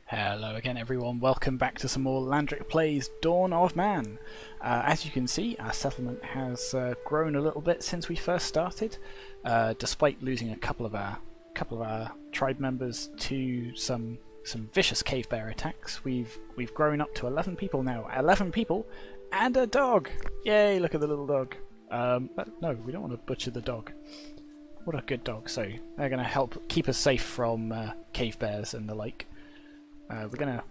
Hello again everyone, welcome back to some more Landric Plays Dawn of Man. As you can see, our settlement has grown a little bit since we first started, despite losing a couple of our tribe members to some vicious cave bear attacks. We've grown up to 11 people now. 11 people and a dog! Yay, look at the little dog. But no, we don't want to butcher the dog. What a good dog. So they're going to help keep us safe from cave bears and the like. We're going to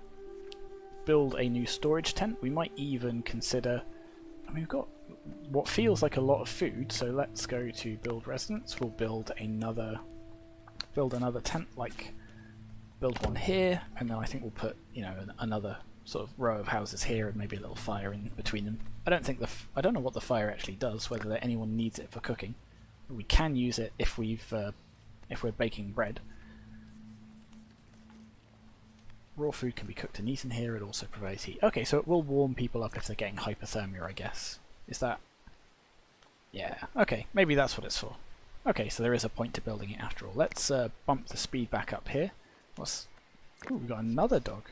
build a new storage tent. We might even consider... I mean, we've got what feels like a lot of food, so let's go to build residence. We'll build another tent, like build one here, and then I think we'll put, you know, another sort of row of houses here and maybe a little fire in between them. I don't know what the fire actually does, whether anyone needs it for cooking. We can use it if we're baking bread. Raw food can be cooked and eaten here. It also provides heat. Okay, so it will warm people up if they're getting hypothermia, I guess. Is that... yeah, okay, maybe that's what it's for. Okay, so there is a point to building it after all. Let's bump the speed back up here. Ooh, we've got another dog.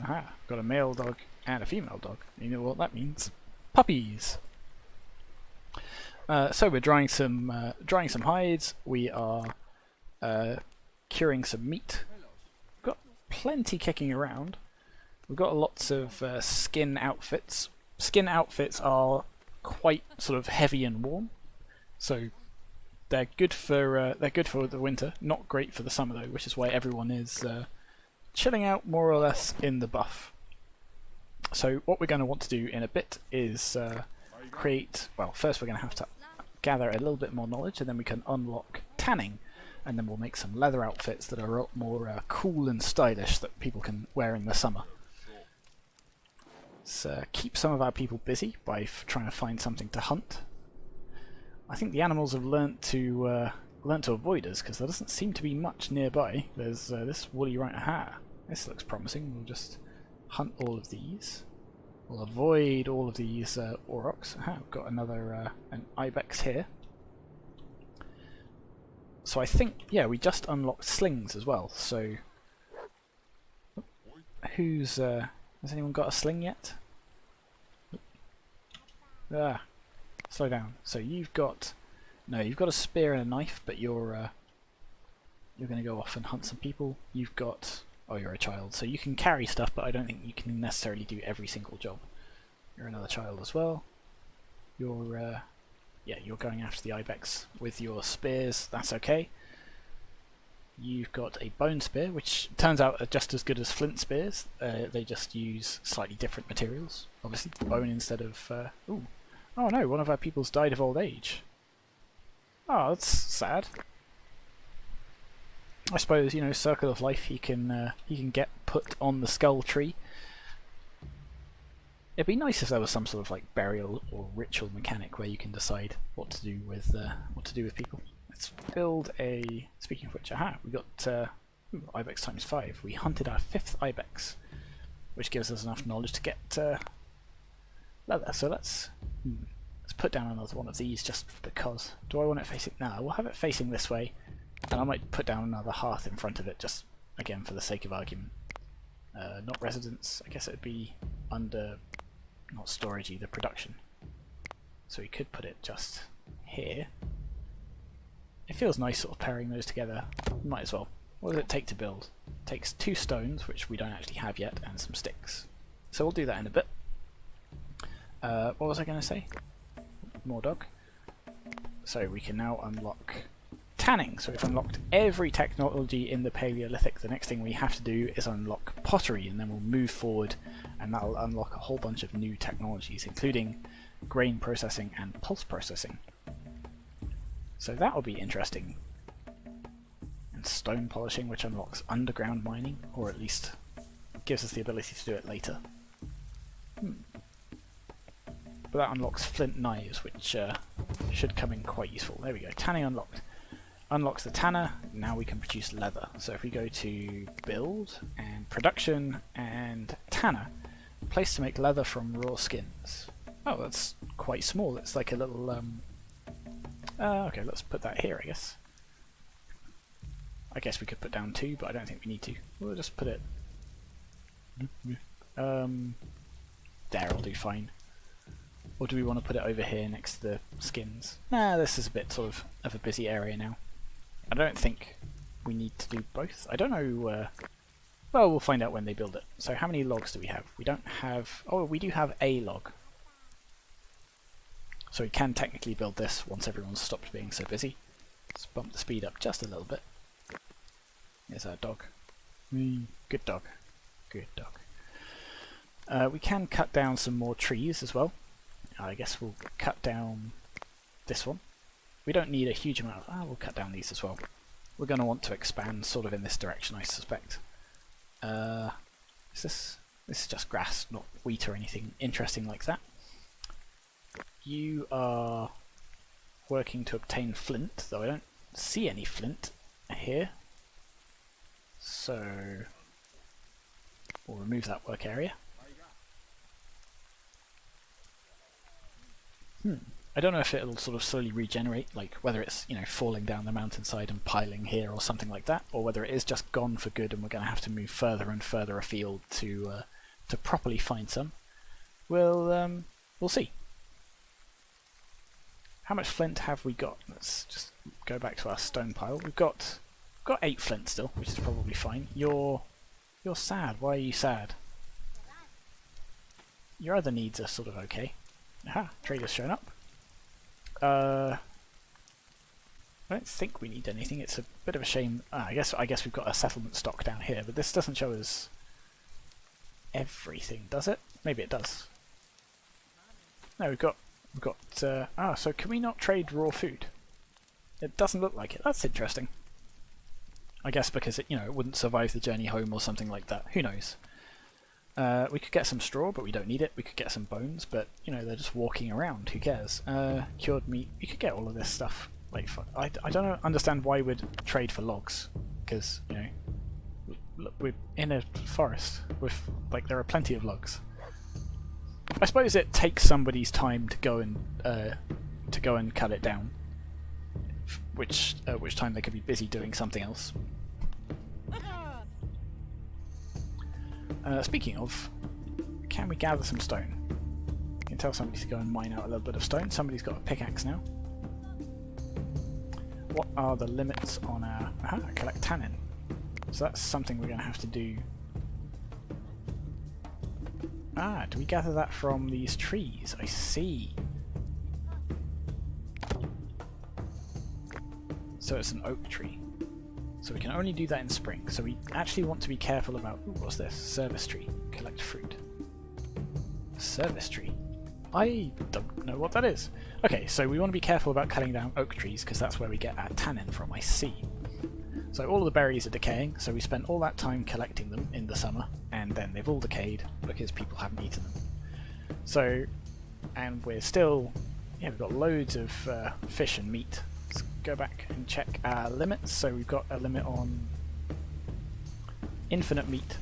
Aha, got a male dog and a female dog. You know what that means? Puppies! So we're drying some hides. We are curing some meat. Plenty kicking around. We've got lots of skin outfits. Skin outfits are quite sort of heavy and warm, so they're good for the winter. Not great for the summer though, which is why everyone is chilling out more or less in the buff. So what we're going to want to do in a bit is create. Well, first we're going to have to gather a little bit more knowledge, and then we can unlock tanning. And then we'll make some leather outfits that are a lot more cool and stylish that people can wear in the summer. So keep some of our people busy by trying to find something to hunt. I think the animals have learnt to avoid us because there doesn't seem to be much nearby. There's this woolly rhino. Aha, this looks promising. We'll just hunt all of these. We'll avoid all of these aurochs. Aha, we've got another an ibex here. So I think, yeah, we just unlocked slings as well, so... has anyone got a sling yet? Ah, slow down. So you've got... no, you've got a spear and a knife, but you're going to go off and hunt some people. You've got... oh, you're a child, so you can carry stuff, but I don't think you can necessarily do every single job. You're another child as well. You're... yeah, you're going after the ibex with your spears, that's okay. You've got a bone spear, which turns out are just as good as flint spears. They just use slightly different materials. Obviously bone instead of... ooh. Oh no, one of our people's died of old age. Oh, that's sad. I suppose, you know, circle of life, he can get put on the skull tree. It'd be nice if there was some sort of like burial or ritual mechanic where you can decide what to do with people. Let's build a. Speaking of which, aha, we got ibex times 5. We hunted our 5th ibex, which gives us enough knowledge to get leather. So let's put down another one of these just because. Do I want it facing? No, we'll have it facing this way, and I might put down another hearth in front of it just again for the sake of argument. Not residence. I guess it would be under. Not storage either, production. So we could put it just here. It feels nice sort of pairing those together. Might as well. What does it take to build? It takes 2 stones, which we don't actually have yet, and some sticks. So we'll do that in a bit. What was I going to say? More dog. So we can now unlock tanning. So we've unlocked every technology in the Paleolithic. The next thing we have to do is unlock pottery, and then we'll move forward and that'll unlock a whole bunch of new technologies, including grain processing and pulse processing. So that'll be interesting. And stone polishing, which unlocks underground mining, or at least gives us the ability to do it later. But that unlocks flint knives, which should come in quite useful. There we go, tanning unlocked. Unlocks the tanner, now we can produce leather. So if we go to build and production and tanner, place to make leather from raw skins. Oh, that's quite small. It's like a little okay, let's put that here, I guess. I guess we could put down 2, but I don't think we need to. We'll just put it There, I'll do fine. Or do we want to put it over here next to the skins? Nah, this is a bit sort of a busy area now. I don't think we need to do both. I don't know. Well, we'll find out when they build it. So how many logs do we have? We don't have... Oh, we do have a log. So we can technically build this once everyone's stopped being so busy. Let's bump the speed up just a little bit. There's our dog. Good dog. Good dog. We can cut down some more trees as well. I guess we'll cut down this one. We don't need a huge amount of... we'll cut down these as well. We're going to want to expand sort of in this direction, I suspect. This is just grass, not wheat or anything interesting like that. You are working to obtain flint, though I don't see any flint here. So we'll remove that work area. I don't know if it'll sort of slowly regenerate, like whether it's, you know, falling down the mountainside and piling here or something like that, or whether it is just gone for good and we're going to have to move further and further afield to properly find some. We'll see. How much flint have we got? Let's just go back to our stone pile. We've got 8 flint still, which is probably fine. You're sad. Why are you sad? Your other needs are sort of okay. Aha, trader's shown up. I don't think we need anything. It's a bit of a shame. I guess we've got a settlement stock down here, but this doesn't show us everything, does it? Maybe it does. No, we've got. So can we not trade raw food? It doesn't look like it. That's interesting. I guess because it wouldn't survive the journey home or something like that. Who knows? We could get some straw, but we don't need it. We could get some bones, but they're just walking around. Who cares? Cured meat. We could get all of this stuff. Like, I don't understand why we'd trade for logs, because we're in a forest with there are plenty of logs. I suppose it takes somebody's time to go and cut it down, which time they could be busy doing something else. Speaking of, can we gather some stone? You can tell somebody to go and mine out a little bit of stone. Somebody's got a pickaxe now. What are the limits on our... Aha, collect tannin. So that's something we're going to have to do. Do we gather that from these trees? I see. So it's an oak tree. So we can only do that in spring. So we actually want to be careful about... Ooh, what's this? Service tree. Collect fruit. Service tree. I don't know what that is. Okay, so we want to be careful about cutting down oak trees because that's where we get our tannin from, I see. So all of the berries are decaying, so we spent all that time collecting them in the summer, and then they've all decayed because people haven't eaten them. So, and we're still... Yeah, we've got loads of fish and meat. Let's go back and check our limits. So we've got a limit on infinite meat.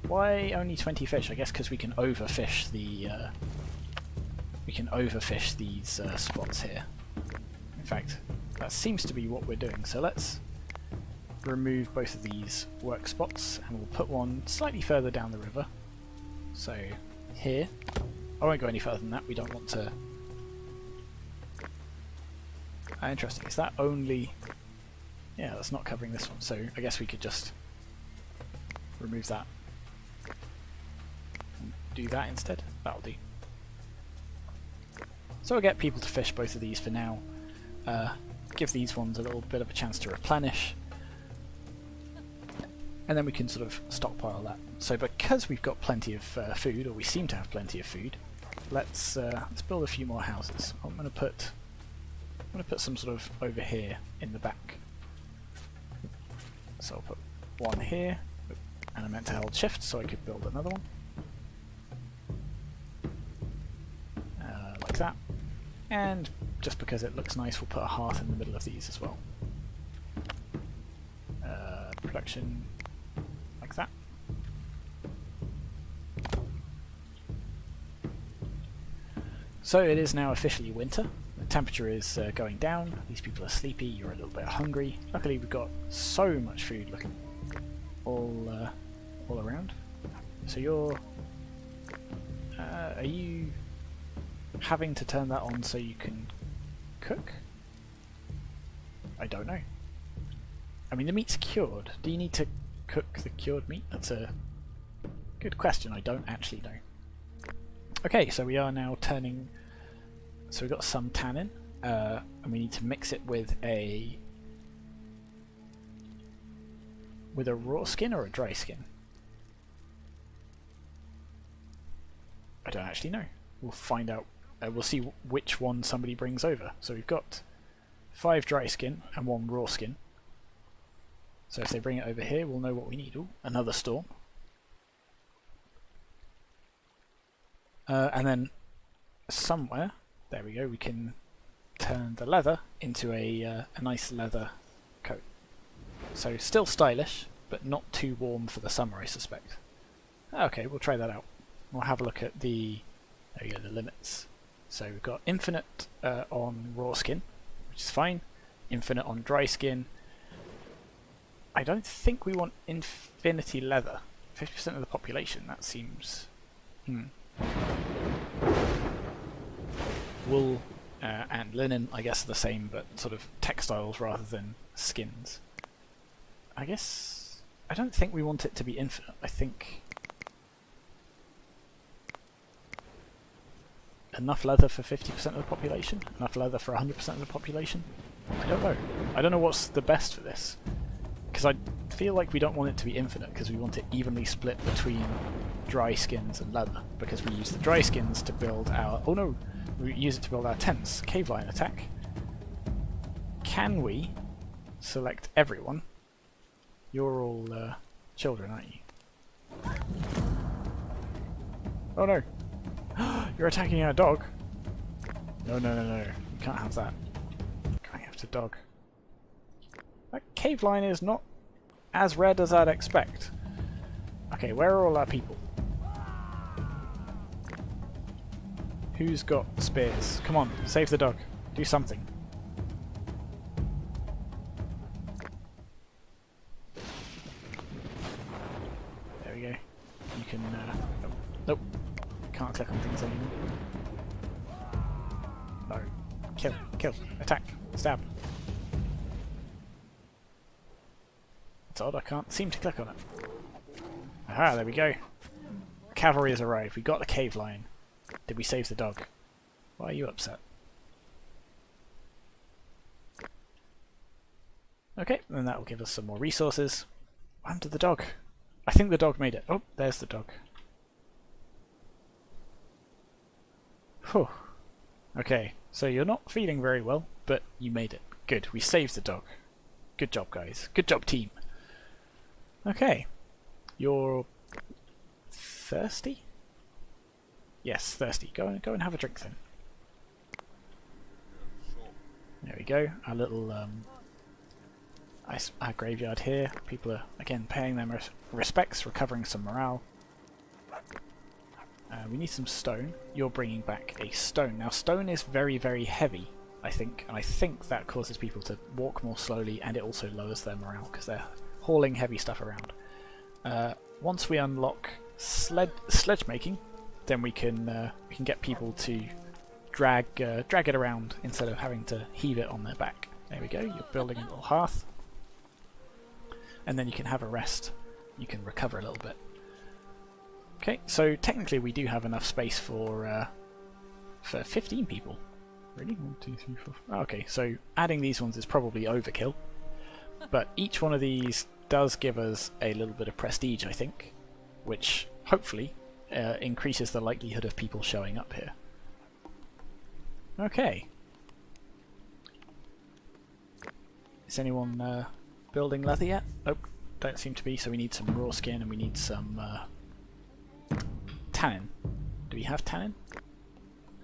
Why only 20 fish? I guess because we can overfish the these spots here. In fact, that seems to be what we're doing. So let's remove both of these work spots, and we'll put one slightly further down the river. So here, I won't go any further than that. We don't want to. Interesting. Is that only... Yeah, that's not covering this one, so I guess we could just remove that and do that instead. That'll do. So we'll get people to fish both of these for now. Give these ones a little bit of a chance to replenish, and then we can sort of stockpile that. So because we've got plenty of food, or we seem to have plenty of food, let's build a few more houses. I'm going to put some sort of over here in the back. So I'll put one here, and I meant to hold shift so I could build another one. Like that. And just because it looks nice, we'll put a heart in the middle of these as well. Production, like that. So it is now officially winter. The temperature is going down. These people are sleepy. You're a little bit hungry. Luckily, we've got so much food looking all around. So you're... are you having to turn that on so you can cook? I don't know. I mean, the meat's cured. Do you need to cook the cured meat? That's a good question. I don't actually know. Okay, so we are now turning... So we've got some tannin, and we need to mix it with a raw skin or a dry skin? I don't actually know. We'll find out. We'll see which one somebody brings over. So we've got 5 dry skin and 1 raw skin. So if they bring it over here, we'll know what we need. Ooh, another storm. And then somewhere, there we go, we can turn the leather into a nice leather coat. So still stylish, but not too warm for the summer, I suspect. Okay, we'll try that out. We'll have a look at the, there we go, the limits. So we've got infinite on raw skin, which is fine. Infinite on dry skin. I don't think we want infinity leather. 50% of the population, that seems... Wool and linen, I guess, are the same, but sort of textiles rather than skins. I guess... I don't think we want it to be infinite. I think... Enough leather for 50% of the population? Enough leather for 100% of the population? I don't know. I don't know what's the best for this. Because I feel like we don't want it to be infinite, because we want it evenly split between dry skins and leather. Because we use the dry skins to build our... Oh no! We use it to build our tents. Cave lion attack. Can we select everyone? You're all children, aren't you? Oh no! You're attacking our dog! No, no, no, no. You can't have that. Going after dog. That cave lion is not as red as I'd expect. Okay, where are all our people? Who's got spears? Come on, save the dog. Do something. There we go. You can... nope. Can't click on things anymore. No. Kill. Kill. Attack. Stab. It's odd, I can't seem to click on it. Aha, there we go. Cavalry has arrived. We got the cave lion. Did we save the dog? Why are you upset? Okay, then that will give us some more resources. What happened to the dog? I think the dog made it. Oh, there's the dog. Whew. Okay, so you're not feeling very well, but you made it. Good, we saved the dog. Good job, guys. Good job, team. Okay. You're... thirsty? Yes, thirsty. Go and have a drink then. There we go. Our little our graveyard here. People are again paying them respects, recovering some morale. We need some stone. You're bringing back a stone. Now, stone is very, very heavy, I think, and I think that causes people to walk more slowly, and it also lowers their morale because they're hauling heavy stuff around. Once we unlock sledge making, then we can get people to drag it around instead of having to heave it on their back. There we go. You're building a little hearth, and then you can have a rest. You can recover a little bit. Okay, so technically we do have enough space for 15 people. Really? 1, 2, 3, 4. Oh, okay, so adding these ones is probably overkill, but each one of these does give us a little bit of prestige, I think, which hopefully increases the likelihood of people showing up here. Okay. Is anyone building leather yet? Oh, don't seem to be, so we need some raw skin and we need some tannin. Do we have tannin?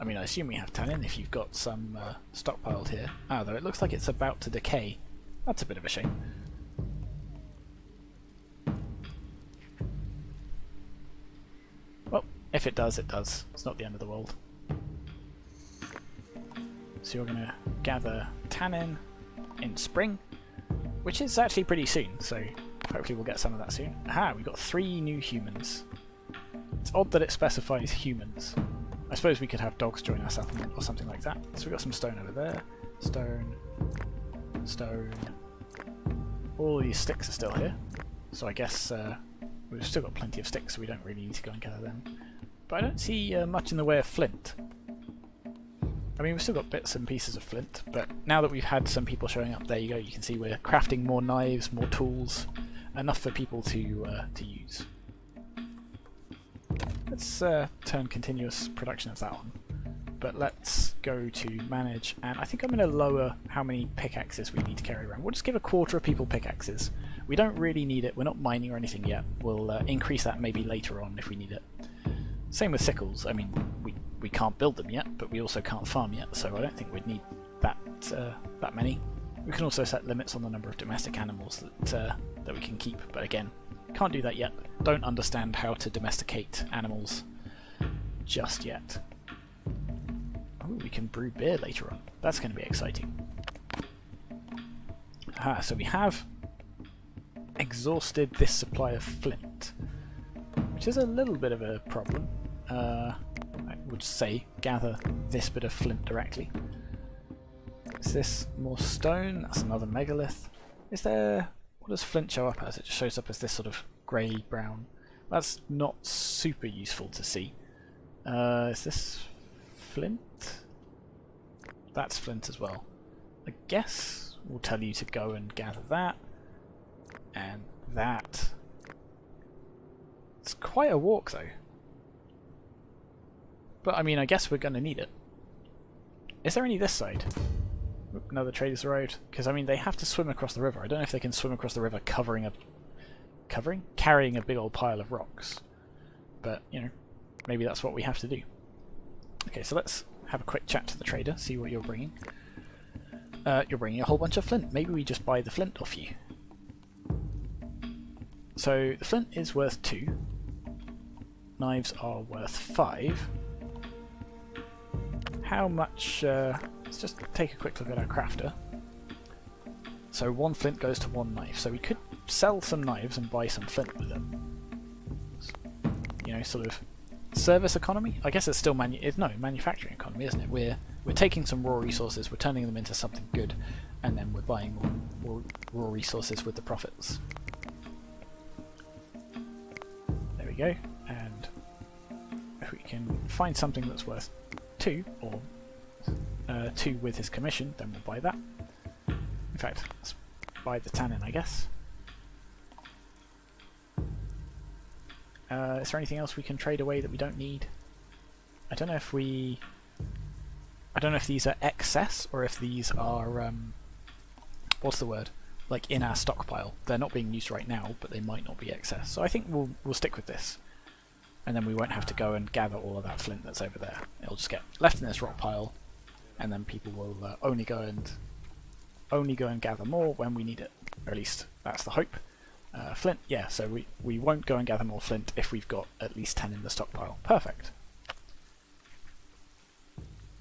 I mean, I assume we have tannin if you've got some stockpiled here. Ah, though it looks like it's about to decay. That's a bit of a shame. Well, if it does, it does. It's not the end of the world. So you're going to gather tannin in spring, which is actually pretty soon, so hopefully we'll get some of that soon. Aha, we've got 3 new humans. It's odd that it specifies humans. I suppose we could have dogs join our settlement or something like that. So we've got some stone over there. Stone. Stone. All these sticks are still here. So I guess we've still got plenty of sticks, so we don't really need to go and gather them. But I don't see much in the way of flint. I mean, we've still got bits and pieces of flint, but now that we've had some people showing up, there you go, you can see we're crafting more knives, more tools, enough for people to use. Let's turn continuous production as that on, but let's go to manage, and I think I'm going to lower how many pickaxes we need to carry around. We'll just give a quarter of people pickaxes. We don't really need it, we're not mining or anything yet. We'll increase that maybe later on if we need it. Same with sickles. I mean, we can't build them yet, but we also can't farm yet, so I don't think we'd need that many. We can also set limits on the number of domestic animals that we can keep, but again, can't do that yet. Don't understand how to domesticate animals just yet. Oh, we can brew beer later on. That's going to be exciting. Aha, so we have exhausted this supply of flint, which is a little bit of a problem. I would say gather this bit of flint directly. Is this more stone? That's another megalith. Is there... what does flint show up as? It just shows up as this sort of grey-brown. That's not super useful to see. Is this flint? That's flint as well. I guess we'll tell you to go and gather that. And that. It's quite a walk though. But I mean, I guess we're going to need it. Is there any this side? Oop, another trader's road. Because I mean, they have to swim across the river. I don't know if they can swim across the river carrying a big old pile of rocks. But, you know, maybe that's what we have to do. Okay, so let's have a quick chat to the trader, see what you're bringing. You're bringing a whole bunch of flint. Maybe we just buy the flint off you. So the flint is worth 2. Knives are worth 5. How much... let's just take a quick look at our crafter. So 1 flint goes to 1 knife. So we could sell some knives and buy some flint with them. You know, sort of service economy? I guess it's still manufacturing economy, isn't it? We're taking some raw resources, we're turning them into something good, and then we're buying more raw resources with the profits. There we go. And if we can find something that's worth 2, or 2 with his commission, then we'll buy that. In fact, let's buy the tannin, I guess. Is there anything else we can trade away that we don't need? I don't know if these are excess or if these are what's the word? Like in our stockpile. They're not being used right now, but they might not be excess. So I think we'll stick with this. And then we won't have to go and gather all of that flint that's over there. It'll just get left in this rock pile, and then people will only go and gather more when we need it. Or at least that's the hope. Flint, yeah, so we won't go and gather more flint if we've got at least 10 in the stockpile. Perfect.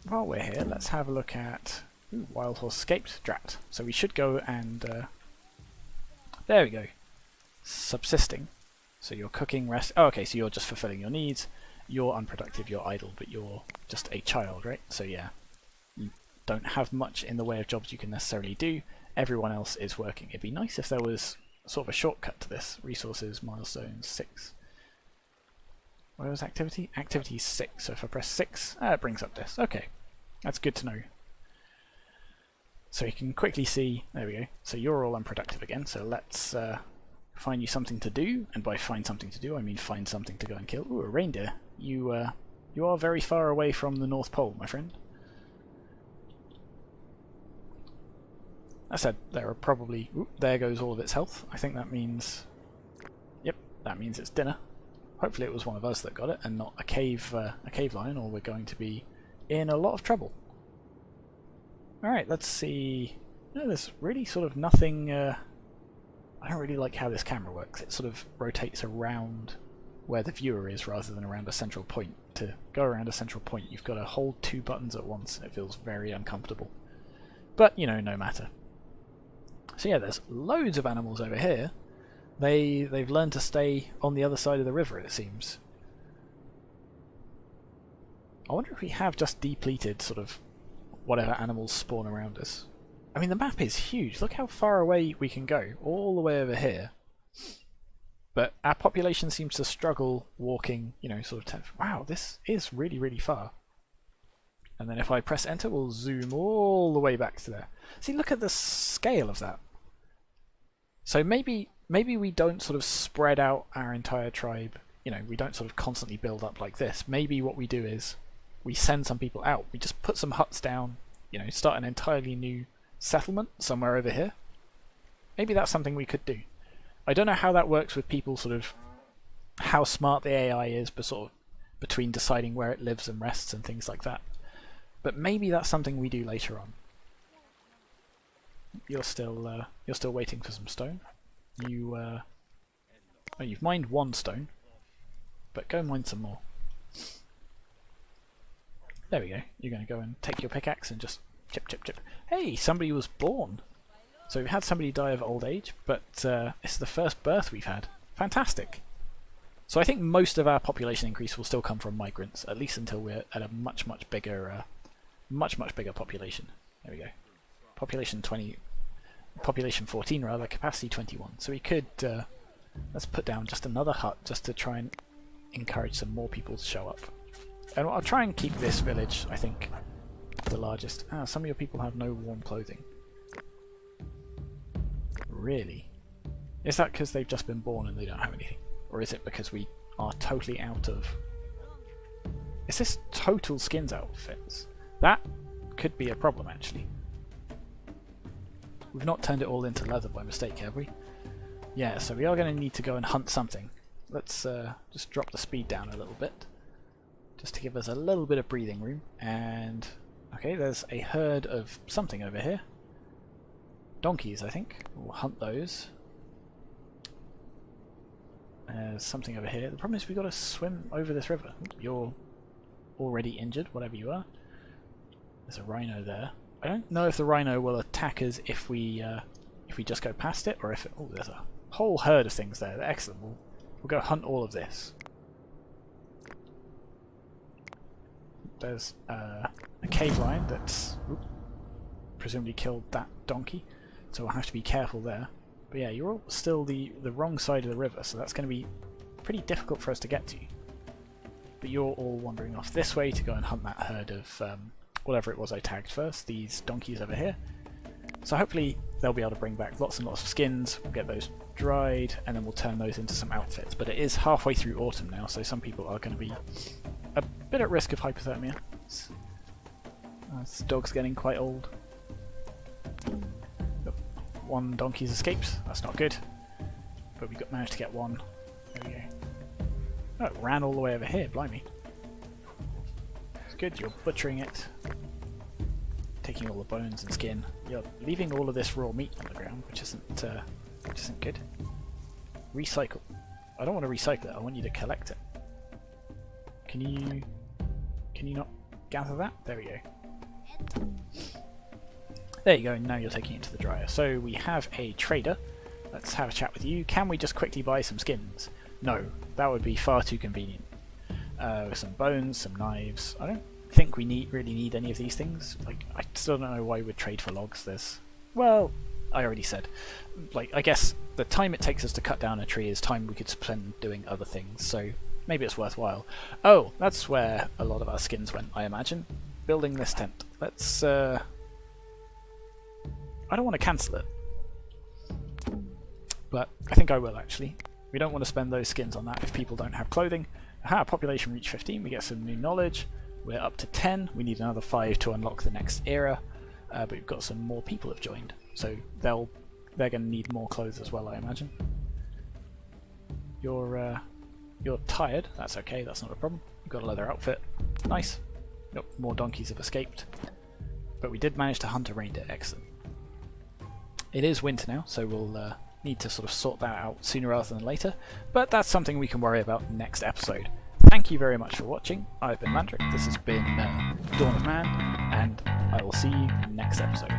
While we're here, let's have a look at... Ooh, wild horse escaped. Drat. So we should go and... there we go. Subsisting. So you're cooking, rest... Oh, okay, so you're just fulfilling your needs. You're unproductive, you're idle, but you're just a child, right? So yeah, you don't have much in the way of jobs you can necessarily do. Everyone else is working. It'd be nice if there was sort of a shortcut to this. Resources, milestones, 6. Where was activity? Activity 6. So if I press 6, it brings up this. Okay, that's good to know. So you can quickly see, there we go. So you're all unproductive again, so let's find you something to do, and by find something to do I mean find something to go and kill. Ooh, a reindeer. You are very far away from the North Pole, my friend. I said there are probably... Ooh, there goes all of its health. I think that means... Yep, that means it's dinner. Hopefully it was one of us that got it, and not a cave lion, or we're going to be in a lot of trouble. Alright, let's see... No, there's really sort of nothing... I don't really like how this camera works. It sort of rotates around where the viewer is rather than around a central point. To go around a central point, you've got to hold 2 buttons at once. It feels very uncomfortable. But, you know, no matter. So yeah, there's loads of animals over here. They've learned to stay on the other side of the river, it seems. I wonder if we have just depleted sort of whatever animals spawn around us. I mean, the map is huge. Look how far away we can go, all the way over here. But our population seems to struggle walking, you know, sort of... Wow, this is really, really far. And then if I press enter, we'll zoom all the way back to there. See, look at the scale of that. So maybe we don't sort of spread out our entire tribe. You know, we don't sort of constantly build up like this. Maybe what we do is we send some people out. We just put some huts down, you know, start an entirely new settlement somewhere over here. Maybe that's something we could do. I don't know how that works with people, sort of how smart the AI is, but sort of between deciding where it lives and rests and things like that. But maybe that's something we do later on. You're still waiting for some stone. Oh, you've mined one stone, but go mine some more. There we go. You're going to go and take your pickaxe and just chip, chip, chip. Hey, somebody was born. So we've had somebody die of old age, but it's the first birth we've had. Fantastic. So I think most of our population increase will still come from migrants, at least until we're at a much bigger population. There we go. Population 14 rather, capacity 21. So we could let's put down just another hut just to try and encourage some more people to show up. And I'll try and keep this village, I think, the largest. Ah, some of your people have no warm clothing. Really? Is that because they've just been born and they don't have anything? Or is it because we are totally out of... Is this total skins outfits? That could be a problem, actually. We've not turned it all into leather by mistake, have we? Yeah, so we are going to need to go and hunt something. Let's just drop the speed down a little bit, just to give us a little bit of breathing room. And okay, there's a herd of something over here. Donkeys, I think. We'll hunt those. There's something over here. The problem is we've got to swim over this river. You're already injured, whatever you are. There's a rhino there. I don't know if the rhino will attack us if we just go past it, or if it... Oh, there's a whole herd of things there. They're excellent. We'll go hunt all of this. There's a cave lion that's presumably killed that donkey, so we'll have to be careful there. But yeah, you're all still the wrong side of the river, so that's going to be pretty difficult for us to get to. But you're all wandering off this way to go and hunt that herd of whatever it was I tagged first, these donkeys over here. So hopefully they'll be able to bring back lots and lots of skins, we'll get those dried, and then we'll turn those into some outfits. But it is halfway through autumn now, so some people are going to be a bit at risk of hypothermia. This dog's getting quite old. One donkey's escaped, that's not good. But we managed to get one. There we go. Oh, it ran all the way over here, blimey. It's good, you're butchering it. Taking all the bones and skin. You're leaving all of this raw meat on the ground, which isn't good. Recycle. I don't want to recycle it, I want you to collect it. Can you not gather that? There we go. There you go, now you're taking it to the dryer. So we have a trader. Let's have a chat with you. Can we just quickly buy some skins? No, that would be far too convenient. Some bones, some knives. I don't think we really need any of these things. Like, I still don't know why we'd trade for logs. Well, I already said. Like, I guess the time it takes us to cut down a tree is time we could spend doing other things, so maybe it's worthwhile. Oh, that's where a lot of our skins went, I imagine. Building this tent. Let's, I don't want to cancel it. But I think I will, actually. We don't want to spend those skins on that if people don't have clothing. Aha, population reached 15, we get some new knowledge. We're up to 10, we need another 5 to unlock the next era. But we've got some more people have joined, so they're going to need more clothes as well, I imagine. You're tired, that's okay, that's not a problem. You've got a leather outfit, nice. Nope, more donkeys have escaped. But we did manage to hunt a reindeer, excellent. It is winter now, so we'll need to sort of sort that out sooner rather than later, but that's something we can worry about next episode. Thank you very much for watching. I've been Landric, this has been Dawn of Man, and I will see you next episode.